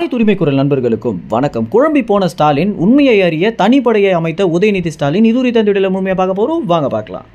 உரிமை குரல் நண்பர்களுக்கும் வணக்கம். குழம்பி போன ஸ்டாலின் உண்மையை அறிய தனிப்படையை அமைத்த உதயநிதி ஸ்டாலின் இது குறித்த இந்த வீடியோல முழுமையா பார்க்க போறோம். வாங்க பார்க்கலாம்.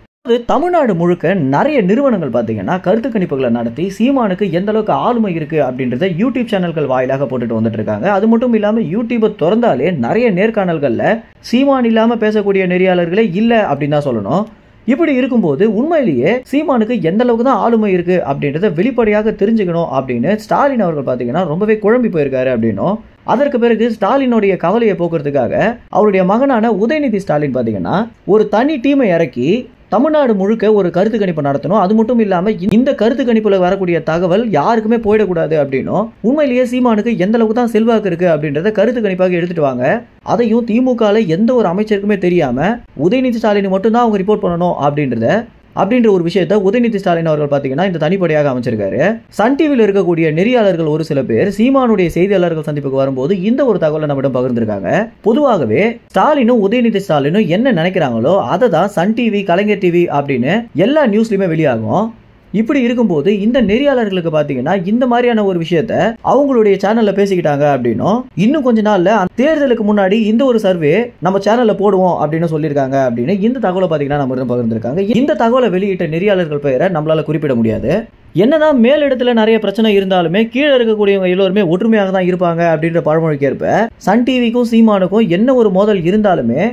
தமிழ்நாடு முழுக்க நிறைய நிறுவனங்கள் பார்த்தீங்கன்னா கருத்து கணிப்புகளை நடத்தி சீமானுக்கு எந்த அளவுக்கு ஆளுமை இருக்கு அப்படின்றத யூடியூப் சேனல்கள் வாயிலாக போட்டுட்டு வந்துட்டு இருக்காங்க. அது மட்டும் இல்லாமல் யூடியூபை திறந்தாலே நிறைய நேர்காணல்கள்ல சீமான் இல்லாம பேசக்கூடிய நெறியாளர்களே இல்லை அப்படின்னு தான் சொல்லணும். இப்படி இருக்கும்போது உண்மையிலேயே சீமானுக்கு எந்த அளவுக்கு தான் ஆளுமை இருக்கு அப்படின்றத வெளிப்படையாக தெரிஞ்சுக்கணும் அப்படின்னு ஸ்டாலின் அவர்கள் பார்த்தீங்கன்னா ரொம்பவே குழம்பி போயிருக்காரு அப்படின்னும், அதற்கு பிறகு ஸ்டாலினுடைய கவலையை போக்குறதுக்காக அவருடைய மகனான உதயநிதி ஸ்டாலின் பார்த்தீங்கன்னா ஒரு தனி டீமை இறக்கி தமிழ்நாடு முழுக்க ஒரு கருத்து கணிப்பு நடத்தணும். அது மட்டும் இல்லாம இந்த கருத்து கணிப்புல வரக்கூடிய தகவல் யாருக்குமே போயிடக்கூடாது அப்படின்னும், உண்மையிலேயே சீமானுக்கு எந்த அளவுக்கு தான் செல்வாக்கு இருக்கு அப்படின்றத கருத்து கணிப்பாக எடுத்துட்டு வாங்க, அதையும் திமுக எந்த ஒரு அமைச்சருக்குமே தெரியாம உதயநிதி ஸ்டாலின் மட்டும் தான் அவங்க ரிப்போர்ட் பண்ணணும் அப்படின்ற ஒரு விஷயத்தை உதயநிதி ஸ்டாலின் அவர்கள் பார்த்தீங்கன்னா இந்த தனிப்படையாக அமைச்சிருக்காரு. சன் டிவியில் இருக்கக்கூடிய நெறியாளர்கள் ஒரு சில பேர் சீமானுடைய செய்தியாளர்கள் சந்திப்புக்கு வரும்போது இந்த ஒரு தகவலை நம்மிடம் பகிர்ந்திருக்காங்க. பொதுவாகவே ஸ்டாலினும் உதயநிதி ஸ்டாலினும் என்ன நினைக்கிறாங்களோ அதை தான் சன் டிவி, கலைஞர் டிவி அப்படின்னு எல்லா நியூஸ்லயுமே வெளியாகும். இப்படி இருக்கும்போது இந்த நெறியாளர்களுக்கு பார்த்தீங்கன்னா இந்த மாதிரியான ஒரு விஷயத்த அவங்களுடைய சேனல்ல பேசிக்கிட்டாங்க அப்படின்னும், இன்னும் கொஞ்ச நாள்ல தேர்தலுக்கு முன்னாடி இந்த ஒரு சர்வே நம்ம சேனல்ல போடுவோம் அப்படின்னு சொல்லியிருக்காங்க அப்படின்னு இந்த தகவலை பார்த்தீங்கன்னா நம்ம பகிர்ந்திருக்காங்க. இந்த தகவலை வெளியிட்ட நெறியாளர்கள் பெயரை நம்மளால குறிப்பிட முடியாது. என்னதான் மேலிடத்துல நிறைய பிரச்சனை இருந்தாலுமே கீழே இருக்கக்கூடியவங்க எல்லோருமே ஒற்றுமையாக தான் இருப்பாங்க அப்படின்ற பழமொழிக்கு ஏற்ப சன் டிவிக்கும் சீமானுக்கும் என்ன ஒரு மோதல் இருந்தாலுமே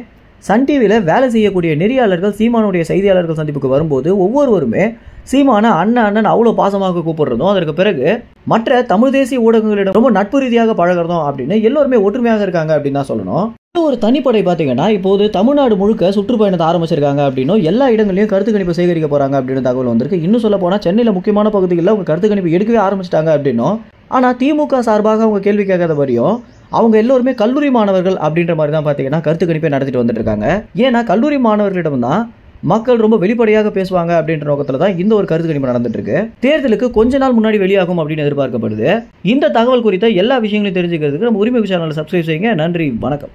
சன் டிவியில் வேலை செய்யக்கூடிய நெறியாளர்கள் சீமானுடைய செய்தியாளர்கள் சந்திப்புக்கு வரும்போது ஒவ்வொருவருமே சீமான அண்ணன் அவ்வளோ பாசமாக கூப்பிடுறதும், அதற்கு பிறகு மற்ற தமிழ் தேசிய ஊடகங்களிடம் ரொம்ப நட்பு ரீதியாக பழகிறதும் அப்படின்னு எல்லோருமே ஒற்றுமையாக இருக்காங்க அப்படின்னு தான் சொல்லணும். ஒரு தனிப்படை பார்த்தீங்கன்னா இப்போது தமிழ்நாடு முழுக்க சுற்றுப்பயணத்தை ஆரம்பிச்சிருக்காங்க அப்படின்னும், எல்லா இடங்களையும் கருத்து கணிப்பு சேகரிக்க போறாங்க அப்படின்னு தகவல் வந்திருக்கு. இன்னும் சொல்ல போனால் சென்னையில் முக்கியமான பகுதிகளில் அவங்க கருத்து கணிப்பு எடுக்கவே ஆரம்பிச்சிட்டாங்க அப்படின்னும், ஆனால் திமுக சார்பாக அவங்க கேள்வி கேட்காத வரையும் அவங்க எல்லோருமே கல்லூரி மாணவர்கள் அப்படின்ற மாதிரி தான் பார்த்தீங்கன்னா கருத்து கணிப்பை நடத்திட்டு வந்துட்டு இருக்காங்க. ஏன்னா கல்லூரி மாணவர்களிடம் தான் மக்கள் ரொம்ப வெளிப்படையாக பேசுவாங்க அப்படின்ற நோக்கத்தில் தான் இந்த ஒரு கருத்து கணிப்பு நடந்துட்டு இருக்கு. தேர்தலுக்கு கொஞ்ச நாள் முன்னாடி வெளியாகும் அப்படின்னு எதிர்பார்க்கப்படுது. இந்த தகவல் குறித்த எல்லா விஷயங்களையும் தெரிஞ்சுக்கிறதுக்கு நம்ம உரிமை சேனலை சப்ஸ்கிரைப் செய்யுங்க. நன்றி, வணக்கம்.